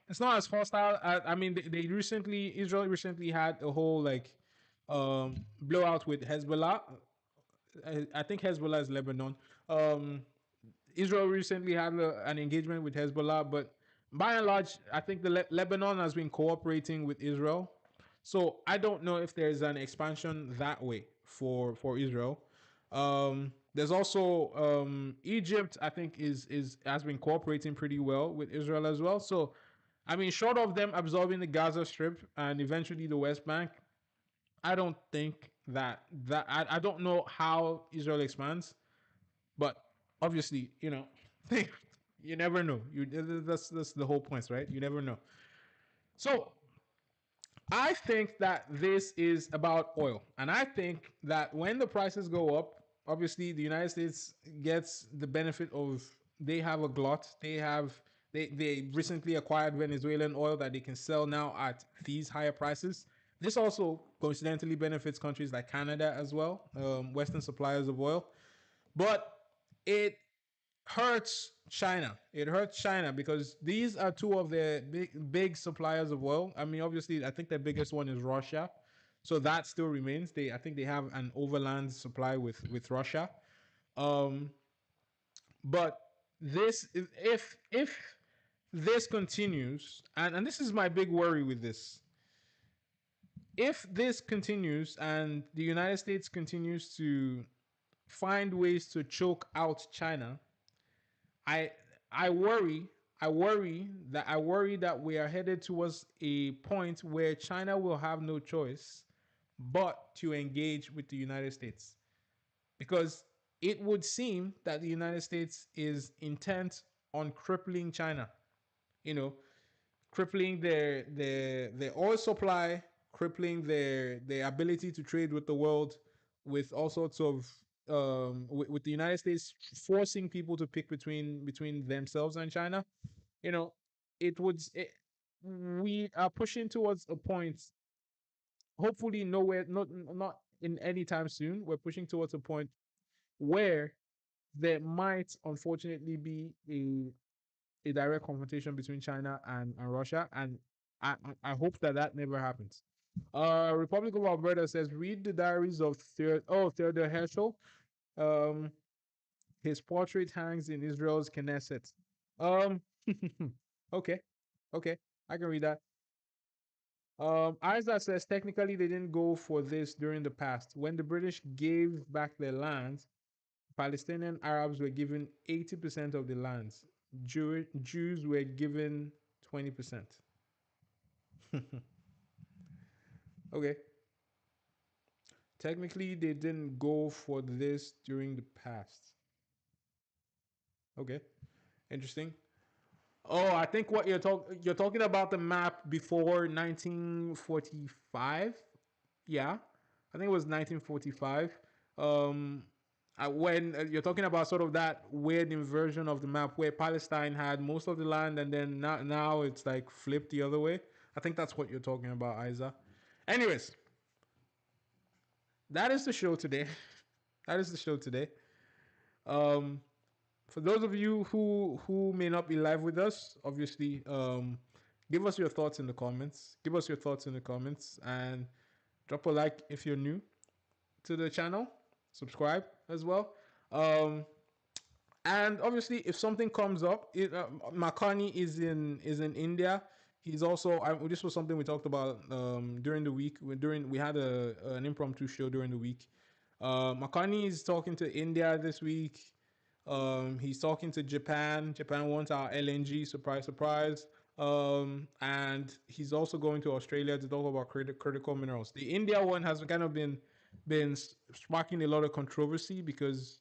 It's not as hostile. I mean, they recently Israel recently had a whole like blowout with Hezbollah. I think Hezbollah is Lebanon. Um, Israel recently had an engagement with Hezbollah, but by and large, I think the Lebanon has been cooperating with Israel. So I don't know if there's an expansion that way for Israel. There's also Egypt. I think is has been cooperating pretty well with Israel as well. So I mean, short of them absorbing the Gaza Strip and eventually the West Bank, I don't think I don't know how Israel expands. But obviously, you never know. That's the whole point, right? You never know. So I think that this is about oil, and I think that when the prices go up, obviously the United States gets the benefit of they have a glut. They recently acquired Venezuelan oil that they can sell now at these higher prices. This also coincidentally benefits countries like Canada as well, Western suppliers of oil. But it hurts China. It hurts China because these are two of the big suppliers of oil. I mean, obviously, I think the biggest one is Russia, so that still remains. I think they have an overland supply with Russia. Um, but this, if this continues, and this is my big worry with this, if this continues and the United States continues to find ways to choke out China, I I worry I worry that we are headed towards a point where China will have no choice but to engage with the United States, because it would seem that the United States is intent on crippling China. You know, crippling their oil supply, crippling their ability to trade with the world, with all sorts of with the United States forcing people to pick between themselves and China. You know, it would it, we are pushing towards a point. Hopefully, nowhere, not in any time soon. We're pushing towards a point where there might unfortunately be a direct confrontation between China and Russia, and I hope that that never happens. Republic of Alberta says read the diaries of Theodore Herschel. Um, his portrait hangs in Israel's Knesset. Um, okay, okay, I can read that. Isaac says technically they didn't go for this during the past. When the British gave back their lands, Palestinian Arabs were given 80% of the lands. Jews were given 20%. Okay. Technically, they didn't go for this during the past. Okay. Interesting. Oh, I think what you're talking about the map before 1945. Yeah, I think it was 1945. Um, when you're talking about sort of that weird inversion of the map where Palestine had most of the land and then now it's like flipped the other way. I think that's what you're talking about, Isa. Anyways, that is the show today. That is the show today. Um, for those of you who may not be live with us, obviously, give us your thoughts in the comments. Give us your thoughts in the comments and drop a like if you're new to the channel. Subscribe as well. Um, and obviously, if something comes up, Mark Carney is in India. He's also this was something we talked about during the week. We had an impromptu show during the week. Makani is talking to India this week. He's talking to Japan. Japan wants our LNG. Surprise, surprise. And he's also going to Australia to talk about critical minerals. The India one has kind of been sparking a lot of controversy because,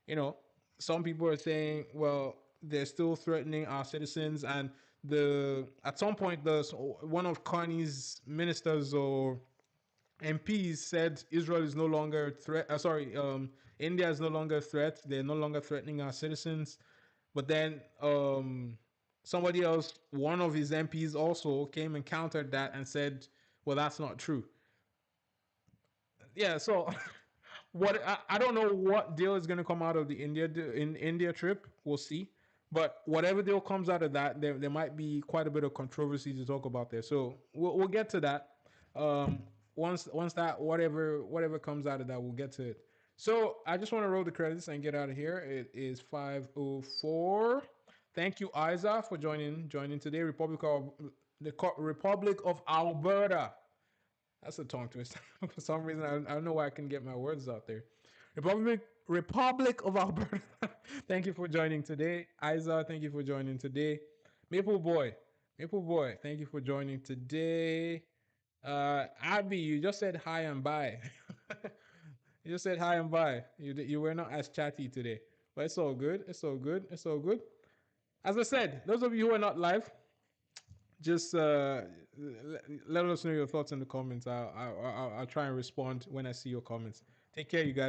you know, some people are saying, well, they're still threatening our citizens, and the at some point the one of Carney's ministers or MPs said Israel is no longer a threat. India is no longer a threat. They're no longer threatening our citizens. But then somebody else, one of his MPs, also came and countered that and said, "Well, that's not true." Yeah. So what I don't know what deal is going to come out of the India trip. We'll see. But whatever deal comes out of that, there might be quite a bit of controversy to talk about there. So we'll get to that. Um, once that whatever comes out of that, we'll get to it. So I just want to roll the credits and get out of here. It is 5:04. Thank you, Isa, for joining today. Republic of Alberta. That's a tongue twister. For some reason, I don't know why I can get my words out there. Republic of Alberta. Thank you for joining today. Isa, thank you for joining today. Maple Boy. Maple Boy, thank you for joining today. Abby, you just said hi and bye. You just said hi and bye. You were not as chatty today. But it's all good. It's all good. It's all good. As I said, those of you who are not live, just let us know your thoughts in the comments. I'll try and respond when I see your comments. Take care, you guys.